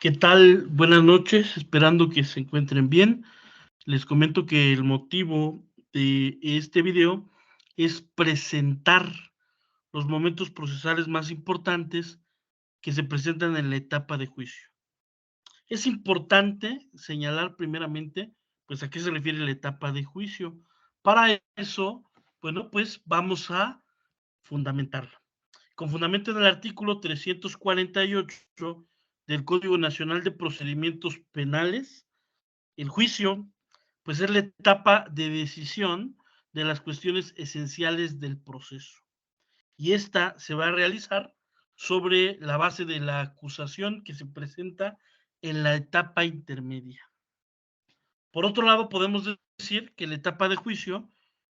¿Qué tal? Buenas noches, esperando que se encuentren bien. Les comento que el motivo de este video es presentar los momentos procesales más importantes que se presentan en la etapa de juicio. Es importante señalar primeramente, pues, a qué se refiere la etapa de juicio. Para eso, bueno, pues vamos a fundamentarla. Con fundamento en el artículo 348 del Código Nacional de Procedimientos Penales, el juicio, pues es la etapa de decisión de las cuestiones esenciales del proceso. Y esta se va a realizar sobre la base de la acusación que se presenta en la etapa intermedia. Por otro lado, podemos decir que la etapa de juicio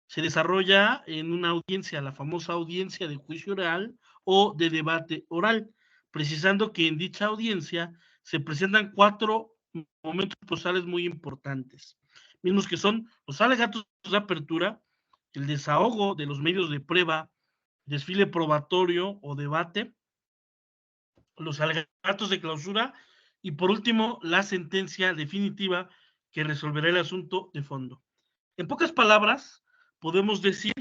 se desarrolla en una audiencia, la famosa audiencia de juicio oral o de debate oral, precisando que en dicha audiencia se presentan 4 momentos procesales muy importantes, mismos que son los alegatos de apertura, el desahogo de los medios de prueba, desfile probatorio o debate, los alegatos de clausura y por último la sentencia definitiva que resolverá el asunto de fondo. En pocas palabras, podemos decir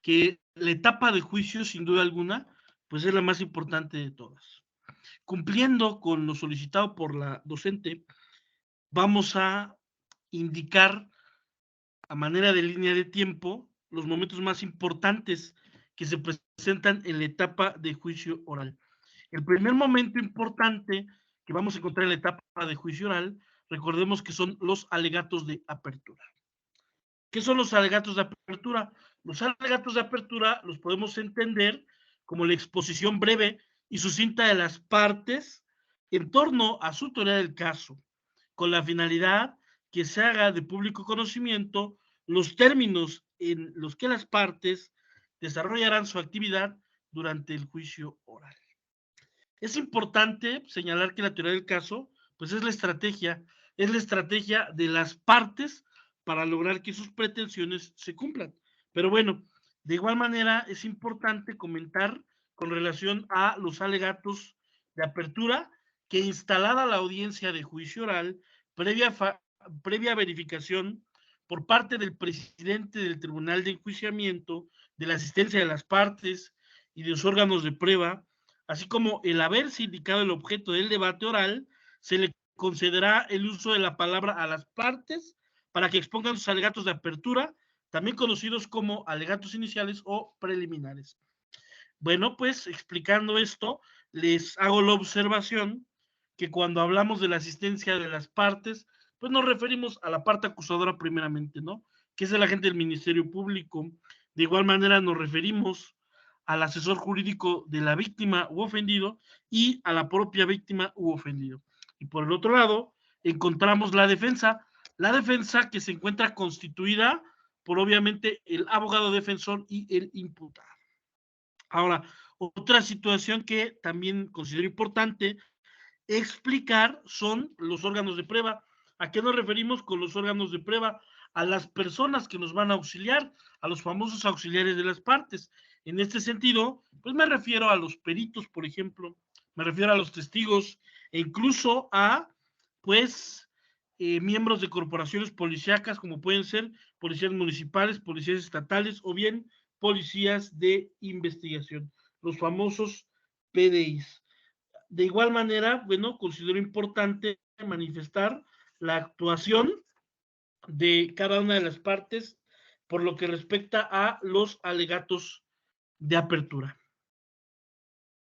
que la etapa de juicio, sin duda alguna, pues es la más importante de todas. Cumpliendo con lo solicitado por la docente, vamos a indicar a manera de línea de tiempo los momentos más importantes que se presentan en la etapa de juicio oral. El primer momento importante que vamos a encontrar en la etapa de juicio oral, recordemos que son los alegatos de apertura. ¿Qué son los alegatos de apertura? Los alegatos de apertura los podemos entender como la exposición breve y sucinta de las partes en torno a su teoría del caso, con la finalidad que se haga de público conocimiento los términos en los que las partes desarrollarán su actividad durante el juicio oral. Es importante señalar que la teoría del caso, pues es la estrategia de las partes para lograr que sus pretensiones se cumplan. Pero bueno, de igual manera es importante comentar con relación a los alegatos de apertura que instalada la audiencia de juicio oral, previa verificación por parte del presidente del Tribunal de Enjuiciamiento, de la asistencia de las partes y de los órganos de prueba, así como el haberse indicado el objeto del debate oral, se le concederá el uso de la palabra a las partes para que expongan sus alegatos de apertura, también conocidos como alegatos iniciales o preliminares. Bueno, pues explicando esto, les hago la observación que cuando hablamos de la asistencia de las partes, pues nos referimos a la parte acusadora primeramente, ¿no? Que es el agente del Ministerio Público. De igual manera nos referimos al asesor jurídico de la víctima u ofendido y a la propia víctima u ofendido. Y por el otro lado, encontramos la defensa que se encuentra constituida por obviamente el abogado defensor y el imputado. Ahora, otra situación que también considero importante explicar son los órganos de prueba. ¿A qué nos referimos con los órganos de prueba? A las personas que nos van a auxiliar, a los famosos auxiliares de las partes. En este sentido, pues me refiero a los peritos, por ejemplo, me refiero a los testigos e incluso a, pues, miembros de corporaciones policíacas, como pueden ser policías municipales, policías estatales o bien policías de investigación, los famosos PDIs. De igual manera, bueno, considero importante manifestar la actuación de cada una de las partes por lo que respecta a los alegatos de apertura.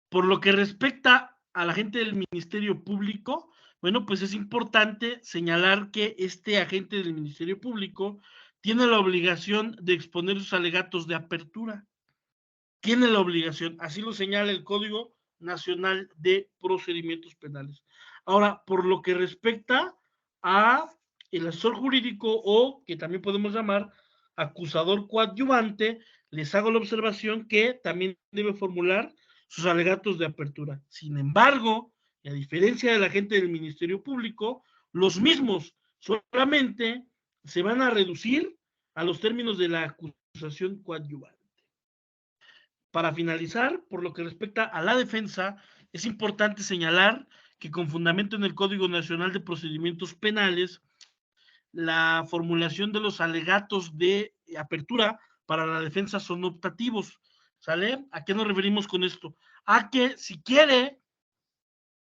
Por lo que respecta a la gente del Ministerio Público, bueno, pues es importante señalar que este agente del Ministerio Público tiene la obligación de exponer sus alegatos de apertura. Tiene la obligación, así lo señala el Código Nacional de Procedimientos Penales. Ahora, por lo que respecta a el asesor jurídico o que también podemos llamar acusador coadyuvante, les hago la observación que también debe formular sus alegatos de apertura. Sin embargo, y a diferencia de la gente del Ministerio Público, los mismos solamente se van a reducir a los términos de la acusación coadyuvante. Para finalizar, por lo que respecta a la defensa, es importante señalar que con fundamento en el Código Nacional de Procedimientos Penales, la formulación de los alegatos de apertura para la defensa son optativos, ¿sale? ¿A qué nos referimos con esto? A que si quiere,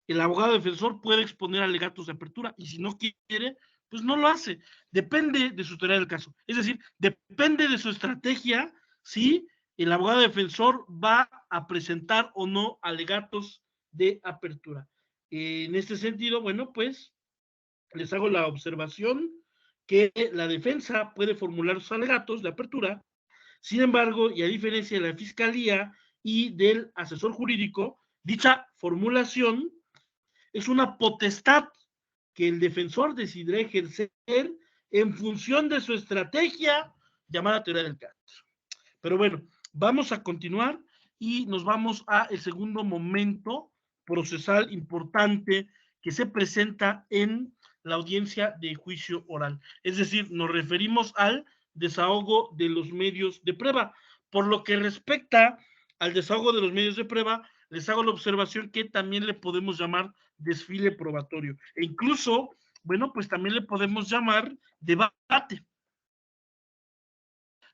el abogado defensor puede exponer alegatos de apertura y si no quiere, pues no lo hace. Depende de su teoría del caso. Es decir, depende de su estrategia si el abogado defensor va a presentar o no alegatos de apertura. En este sentido, bueno, pues les hago la observación que la defensa puede formular sus alegatos de apertura. Sin embargo, y a diferencia de la fiscalía y del asesor jurídico, dicha formulación es una potestad que el defensor decidirá ejercer en función de su estrategia llamada teoría del caso. Pero bueno, vamos a continuar y nos vamos a el segundo momento procesal importante que se presenta en la audiencia de juicio oral. Es decir, nos referimos al desahogo de los medios de prueba. Por lo que respecta al desahogo de los medios de prueba, les hago la observación que también le podemos llamar desfile probatorio. E incluso, bueno, pues también le podemos llamar debate.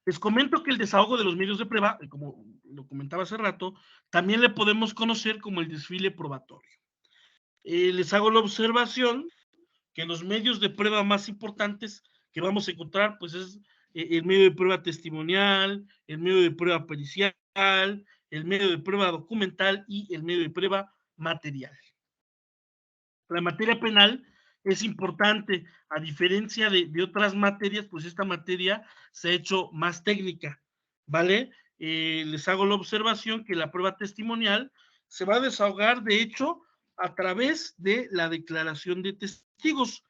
Les comento que el desahogo de los medios de prueba, como lo comentaba hace rato, también le podemos conocer como el desfile probatorio. Les hago la observación que los medios de prueba más importantes que vamos a encontrar, pues es el medio de prueba testimonial, el medio de prueba pericial, el medio de prueba documental y el medio de prueba material. La materia penal es importante, a diferencia de otras materias, pues esta materia se ha hecho más técnica, ¿vale? Les hago la observación que la prueba testimonial se va a desahogar, de hecho, a través de la declaración de testigos.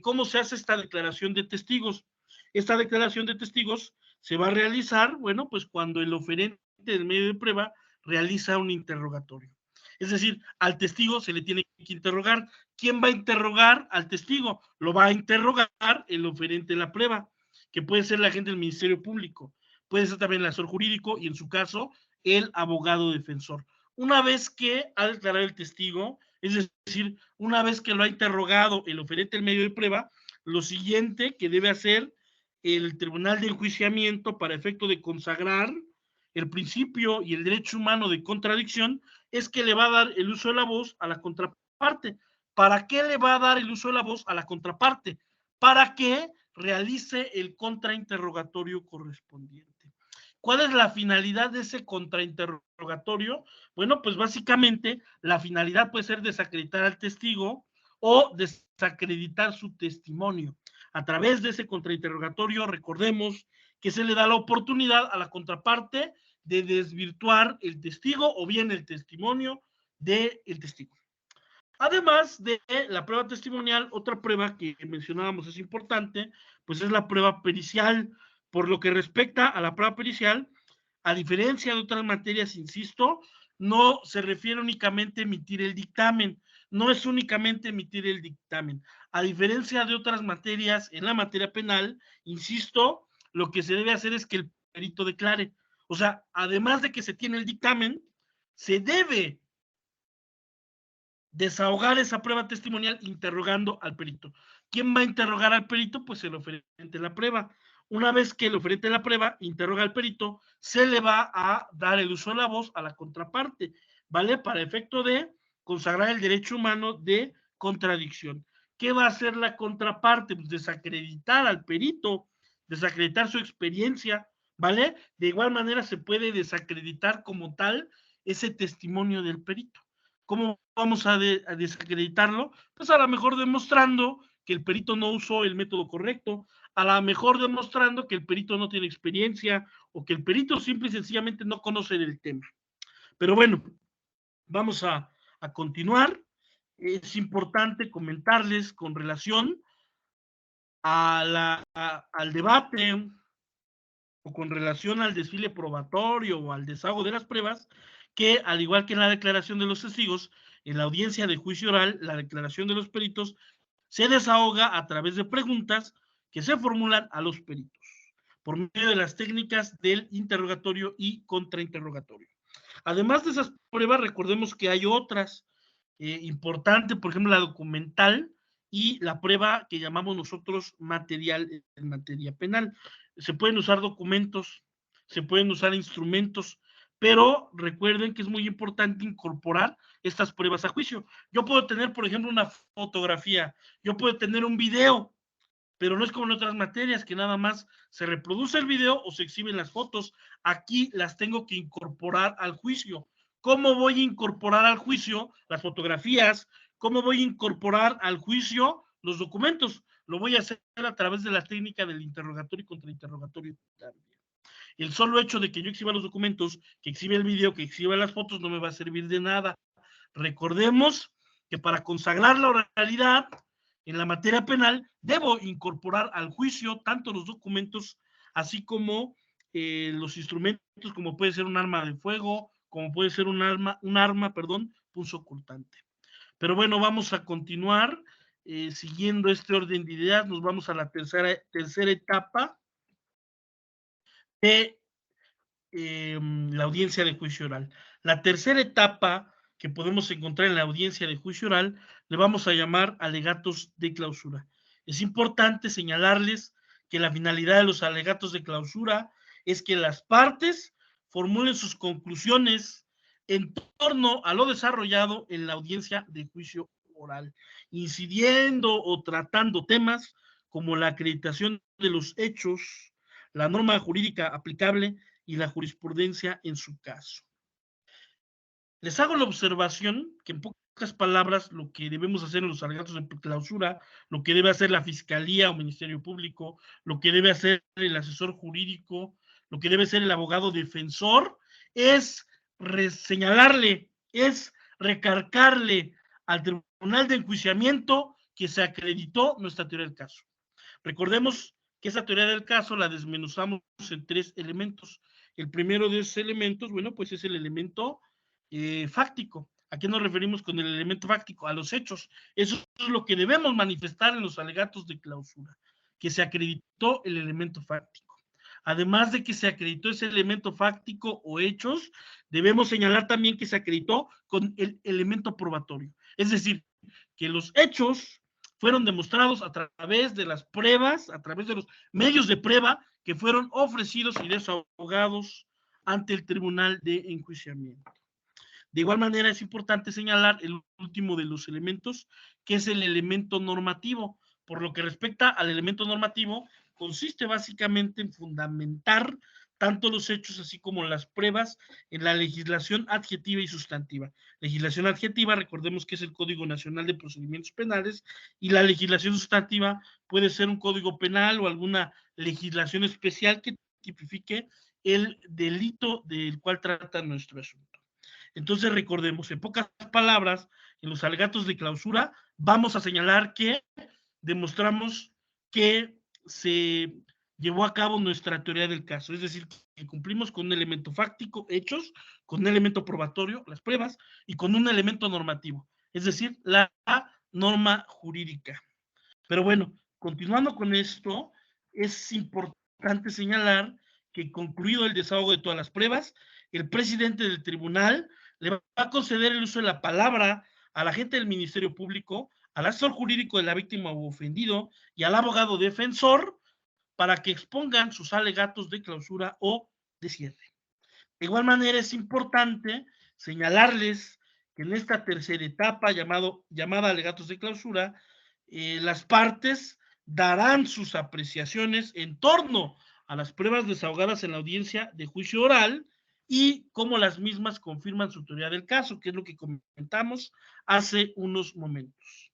¿Cómo se hace esta declaración de testigos? Esta declaración de testigos se va a realizar, bueno, pues cuando el oferente del medio de prueba realiza un interrogatorio. Es decir, al testigo se le tiene que interrogar. ¿Quién va a interrogar al testigo? Lo va a interrogar el oferente de la prueba, que puede ser la gente del Ministerio Público, puede ser también el asesor jurídico y en su caso el abogado defensor. Una vez que ha declarado el testigo, es decir, una vez que lo ha interrogado el oferente del medio de prueba, lo siguiente que debe hacer el Tribunal de Enjuiciamiento para efecto de consagrar el principio y el derecho humano de contradicción es que le va a dar el uso de la voz a la contraparte. ¿Para qué le va a dar el uso de la voz a la contraparte? Para que realice el contrainterrogatorio correspondiente. ¿Cuál es la finalidad de ese contrainterrogatorio? Bueno, pues básicamente la finalidad puede ser desacreditar al testigo o desacreditar su testimonio. A través de ese contrainterrogatorio, recordemos que se le da la oportunidad a la contraparte de desvirtuar el testigo o bien el testimonio del testigo. Además de la prueba testimonial, otra prueba que mencionábamos es importante, pues es la prueba pericial. Por lo que respecta a la prueba pericial, a diferencia de otras materias, insisto, no se refiere únicamente a emitir el dictamen, no es únicamente emitir el dictamen. A diferencia de otras materias, en la materia penal, insisto, lo que se debe hacer es que el perito declare. O sea, además de que se tiene el dictamen, se debe desahogar esa prueba testimonial interrogando al perito. ¿Quién va a interrogar al perito? Pues el oferente de la prueba. Una vez que el oferente de la prueba interroga al perito, se le va a dar el uso de la voz a la contraparte, ¿vale? Para efecto de consagrar el derecho humano de contradicción. ¿Qué va a hacer la contraparte? Pues desacreditar al perito, desacreditar su experiencia, ¿vale? De igual manera se puede desacreditar como tal ese testimonio del perito. ¿Cómo vamos a desacreditarlo? Pues a lo mejor demostrando que el perito no usó el método correcto, a lo mejor demostrando que el perito no tiene experiencia o que el perito simple y sencillamente no conoce del tema. Pero bueno, vamos a continuar. Es importante comentarles con relación al debate o con relación al desfile probatorio o al desahogo de las pruebas, que al igual que en la declaración de los testigos, en la audiencia de juicio oral, la declaración de los peritos se desahoga a través de preguntas que se formulan a los peritos, por medio de las técnicas del interrogatorio y contrainterrogatorio. Además de esas pruebas, recordemos que hay otras. importante, por ejemplo, la documental y la prueba que llamamos nosotros material en materia penal. Se pueden usar documentos, se pueden usar instrumentos, pero recuerden que es muy importante incorporar estas pruebas a juicio. Yo puedo tener, por ejemplo, una fotografía, yo puedo tener un video, pero no es como en otras materias que nada más se reproduce el video o se exhiben las fotos. Aquí las tengo que incorporar al juicio. ¿Cómo voy a incorporar al juicio las fotografías? ¿Cómo voy a incorporar al juicio los documentos? Lo voy a hacer a través de la técnica del interrogatorio y contrainterrogatorio también. El solo hecho de que yo exhiba los documentos, que exhiba el video, que exhiba las fotos, no me va a servir de nada. Recordemos que para consagrar la oralidad en la materia penal, debo incorporar al juicio tanto los documentos, así como los instrumentos, como puede ser un arma de fuego, como puede ser un arma, punzocortante. Pero bueno, vamos a continuar siguiendo este orden de ideas. Nos vamos a la tercera etapa de la audiencia de juicio oral. La tercera etapa que podemos encontrar en la audiencia de juicio oral le vamos a llamar alegatos de clausura. Es importante señalarles que la finalidad de los alegatos de clausura es que las partes formulen sus conclusiones en torno a lo desarrollado en la audiencia de juicio oral, incidiendo o tratando temas como la acreditación de los hechos, la norma jurídica aplicable y la jurisprudencia en su caso. Les hago la observación que en pocas palabras lo que debemos hacer en los alegatos de clausura, lo que debe hacer la Fiscalía o Ministerio Público, lo que debe hacer el asesor jurídico, lo que debe hacer el abogado defensor, es señalarle, es recargarle al tribunal de enjuiciamiento que se acreditó nuestra teoría del caso. Recordemos que esa teoría del caso la desmenuzamos en 3 elementos. El primero de esos elementos, bueno, pues es el elemento fáctico. ¿A qué nos referimos con el elemento fáctico? A los hechos. Eso es lo que debemos manifestar en los alegatos de clausura, que se acreditó el elemento fáctico. Además de que se acreditó ese elemento fáctico o hechos, debemos señalar también que se acreditó con el elemento probatorio. Es decir, que los hechos fueron demostrados a través de las pruebas, a través de los medios de prueba que fueron ofrecidos y desahogados ante el tribunal de enjuiciamiento. De igual manera, es importante señalar el último de los elementos, que es el elemento normativo. Por lo que respecta al elemento normativo, consiste básicamente en fundamentar tanto los hechos así como las pruebas en la legislación adjetiva y sustantiva. Legislación adjetiva, recordemos que es el Código Nacional de Procedimientos Penales, y la legislación sustantiva puede ser un código penal o alguna legislación especial que tipifique el delito del cual trata nuestro asunto. Entonces recordemos, en pocas palabras, en los alegatos de clausura vamos a señalar que demostramos que se llevó a cabo nuestra teoría del caso, es decir, que cumplimos con un elemento fáctico, hechos, con un elemento probatorio, las pruebas, y con un elemento normativo, es decir, la norma jurídica. Pero bueno, continuando con esto, es importante señalar que concluido el desahogo de todas las pruebas, el presidente del tribunal le va a conceder el uso de la palabra al agente del Ministerio Público, al asesor jurídico de la víctima o ofendido y al abogado defensor para que expongan sus alegatos de clausura o de cierre. De igual manera, es importante señalarles que en esta tercera etapa, llamada alegatos de clausura, las partes darán sus apreciaciones en torno a las pruebas desahogadas en la audiencia de juicio oral y cómo las mismas confirman su teoría del caso, que es lo que comentamos hace unos momentos.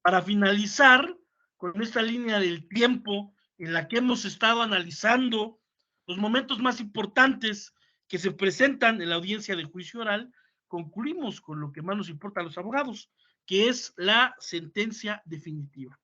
Para finalizar con esta línea del tiempo en la que hemos estado analizando los momentos más importantes que se presentan en la audiencia de juicio oral, concluimos con lo que más nos importa a los abogados, que es la sentencia definitiva.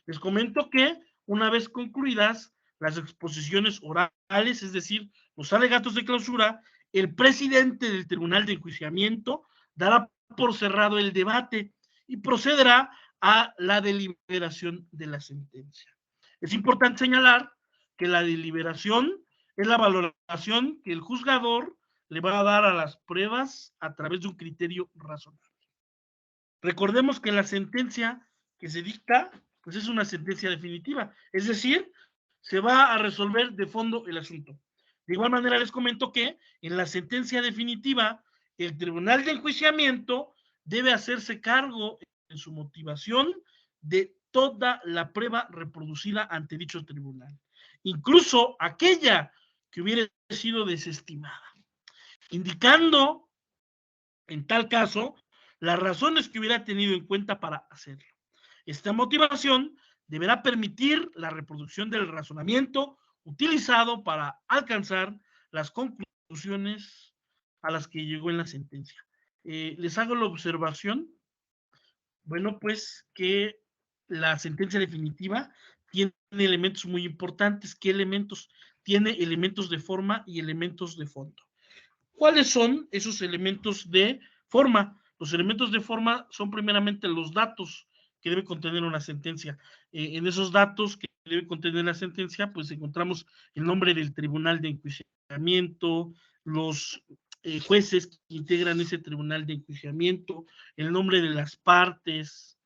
Les comento que una vez concluidas las exposiciones orales, es decir, los alegatos de clausura, el presidente del Tribunal de Enjuiciamiento dará por cerrado el debate y procederá a la deliberación de la sentencia. Es importante señalar que la deliberación es la valoración que el juzgador le va a dar a las pruebas a través de un criterio razonable. Recordemos que la sentencia que se dicta, pues es una sentencia definitiva, es decir, se va a resolver de fondo el asunto. De igual manera les comento que en la sentencia definitiva, el tribunal de enjuiciamiento debe hacerse cargo en su motivación de toda la prueba reproducida ante dicho tribunal, incluso aquella que hubiera sido desestimada, indicando en tal caso las razones que hubiera tenido en cuenta para hacerlo. Esta motivación deberá permitir la reproducción del razonamiento utilizado para alcanzar las conclusiones a las que llegó en la sentencia. Les hago la observación, bueno, pues que la sentencia definitiva tiene elementos muy importantes. ¿Qué elementos? Tiene elementos de forma y elementos de fondo. ¿Cuáles son esos elementos de forma? Los elementos de forma son primeramente los datos que debe contener una sentencia. En esos datos que debe contener la sentencia, pues encontramos el nombre del tribunal de enjuiciamiento, los jueces que integran ese tribunal de enjuiciamiento, el nombre de las partes,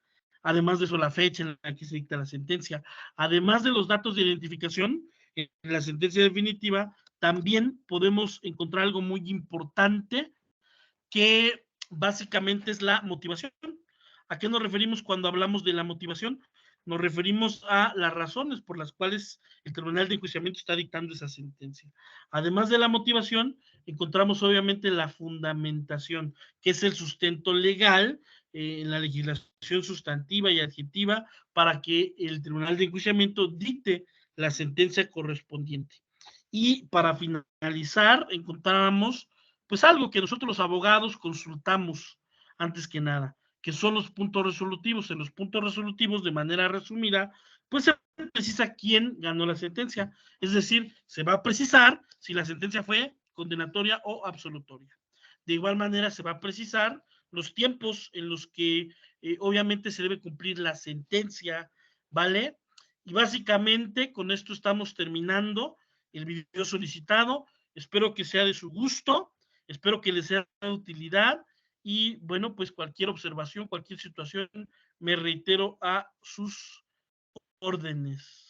además de eso la fecha en la que se dicta la sentencia, además de los datos de identificación, en la sentencia definitiva también podemos encontrar algo muy importante que básicamente es la motivación. ¿A qué nos referimos cuando hablamos de la motivación? Nos referimos a las razones por las cuales el Tribunal de Enjuiciamiento está dictando esa sentencia. Además de la motivación, encontramos obviamente la fundamentación, que es el sustento legal en la legislación sustantiva y adjetiva para que el Tribunal de Enjuiciamiento dicte la sentencia correspondiente. Y para finalizar, encontramos pues algo que nosotros los abogados consultamos antes que nada, que son los puntos resolutivos. En los puntos resolutivos, de manera resumida, pues se precisa quién ganó la sentencia. Es decir, se va a precisar si la sentencia fue condenatoria o absolutoria. De igual manera, se va a precisar los tiempos en los que obviamente se debe cumplir la sentencia, ¿vale? Y básicamente con esto estamos terminando el video solicitado. Espero que sea de su gusto, espero que les sea de utilidad y bueno, pues cualquier observación, cualquier situación, me reitero a sus órdenes.